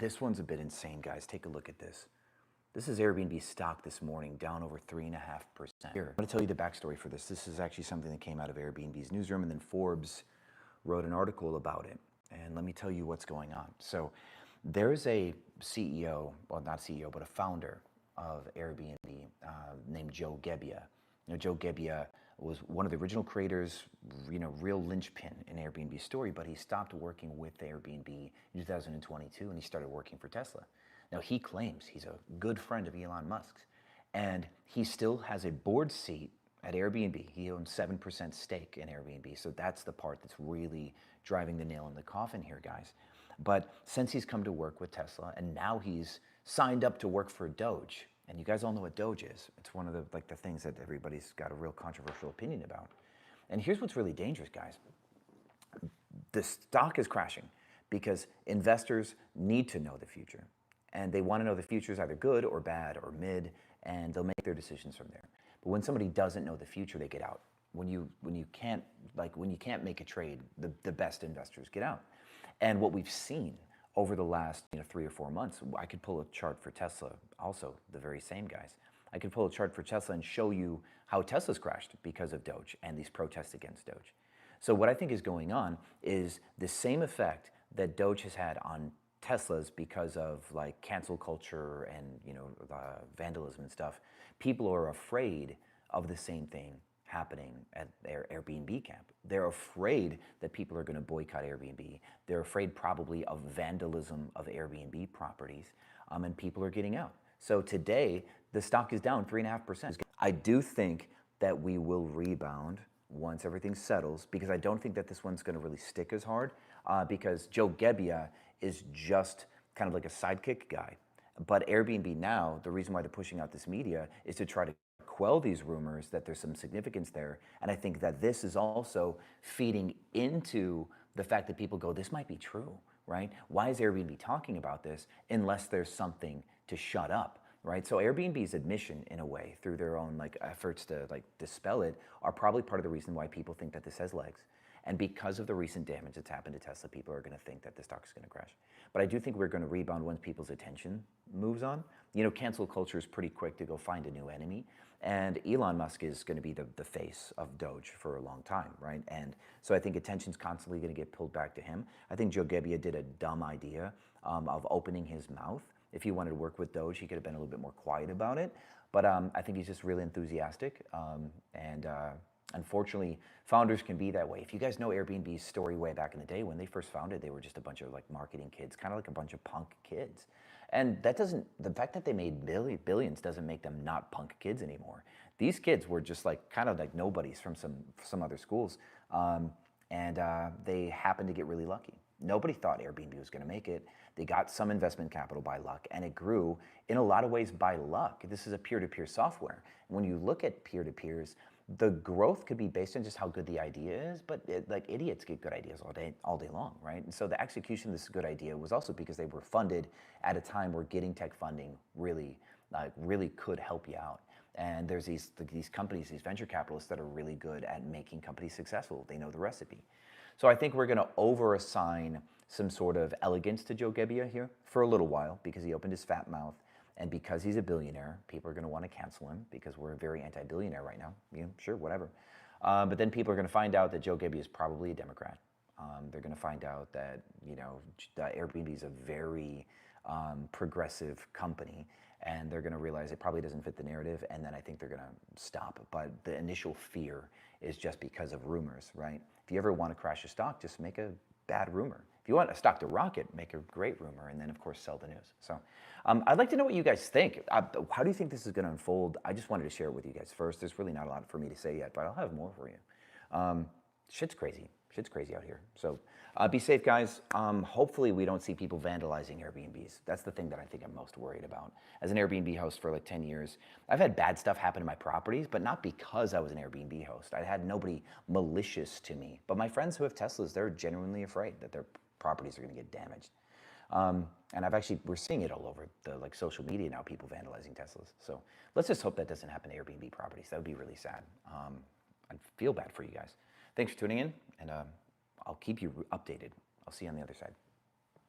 This one's a bit insane, guys. Take a look at this. This is Airbnb stock this morning, down over 3.5%. Here, I'm going to tell you the backstory for this. This is actually something that came out of Airbnb's newsroom, and then Forbes wrote an article about it. And let me tell you what's going on. So there's a CEO, well, not CEO, but a founder of Airbnb named Joe Gebbia. Joe Gebbia was one of the original creators, real linchpin in Airbnb's story, but he stopped working with Airbnb in 2022 and he started working for Tesla. Now he claims he's a good friend of Elon Musk's, and he still has a board seat at Airbnb. He owns 7% stake in Airbnb, so that's the part that's really driving the nail in the coffin here, guys. But since he's come to work with Tesla, and now he's signed up to work for Doge, and you guys all know what Doge is. It's one of the things that everybody's got a real controversial opinion about. And here's what's really dangerous, guys. The stock is crashing because investors need to know the future. And they want to know the future is either good or bad or mid, and they'll make their decisions from there. But when somebody doesn't know the future, they get out. When you can't make a trade, the best investors get out. And what we've seen over the last 3 or 4 months, I could pull a chart for Tesla, also the very same guys. I could pull a chart for Tesla and show you how Tesla's crashed because of Doge and these protests against Doge. So what I think is going on is the same effect that Doge has had on Teslas because of cancel culture and vandalism and stuff. People are afraid of the same thing happening at their Airbnb camp. They're afraid that people are going to boycott Airbnb. They're afraid probably of vandalism of Airbnb properties, and people are getting out. So today, the stock is down 3.5%. I do think that we will rebound once everything settles, because I don't think that this one's going to really stick as hard, because Joe Gebbia is just kind of like a sidekick guy. But Airbnb now, the reason why they're pushing out this media is to try to quell these rumors that there's some significance there. And I think that this is also feeding into the fact that people go, this might be true, right? Why is Airbnb talking about this unless there's something to shut up, right? So Airbnb's admission, in a way, through their own efforts to dispel it, are probably part of the reason why people think that this has legs. And because of the recent damage that's happened to Tesla, people are going to think that the stock is going to crash. But I do think we're going to rebound once people's attention moves on. Cancel culture is pretty quick to go find a new enemy. And Elon Musk is going to be the face of Doge for a long time, right? And so I think attention's constantly going to get pulled back to him. I think Joe Gebbia did a dumb idea of opening his mouth. If he wanted to work with Doge, he could have been a little bit more quiet about it. But I think he's just really enthusiastic. Unfortunately, founders can be that way. If you guys know Airbnb's story way back in the day, when they first founded, they were just a bunch of marketing kids, kind of like a bunch of punk kids. And that doesn't, the fact that they made billions doesn't make them not punk kids anymore. These kids were just kind of like nobodies from some other schools. They happened to get really lucky. Nobody thought Airbnb was going to make it. They got some investment capital by luck, and it grew in a lot of ways by luck. This is a peer-to-peer software. When you look at peer-to-peers, the growth could be based on just how good the idea is, but idiots get good ideas all day long, right? And so the execution of this good idea was also because they were funded at a time where getting tech funding really could help you out. And there's these companies, these venture capitalists that are really good at making companies successful. They know the recipe. So I think we're going to over-assign some sort of elegance to Joe Gebbia here for a little while, because he opened his fat mouth. And because he's a billionaire, people are going to want to cancel him, because we're very anti-billionaire right now. Sure, whatever. But then people are going to find out that Joe Gebbia is probably a Democrat. They're going to find out that Airbnb is a very progressive company, and they're going to realize it probably doesn't fit the narrative, and then I think they're going to stop. But the initial fear is just because of rumors, right? If you ever want to crash a stock, just make a bad rumor. If you want a stock to rocket, make a great rumor, and then of course sell the news. So I'd like to know what you guys think. How do you think this is going to unfold? I just wanted to share it with you guys first. There's really not a lot for me to say yet, but I'll have more for you. Shit's crazy. Shit's crazy out here. So be safe, guys. Hopefully we don't see people vandalizing Airbnbs. That's the thing that I think I'm most worried about. As an Airbnb host for 10 years, I've had bad stuff happen to my properties, but not because I was an Airbnb host. I had nobody malicious to me. But my friends who have Teslas, they're genuinely afraid that their properties are going to get damaged. And we're seeing it all over the social media now, people vandalizing Teslas. So let's just hope that doesn't happen to Airbnb properties. That would be really sad. I feel bad for you guys. Thanks for tuning in, and I'll keep you updated. I'll see you on the other side.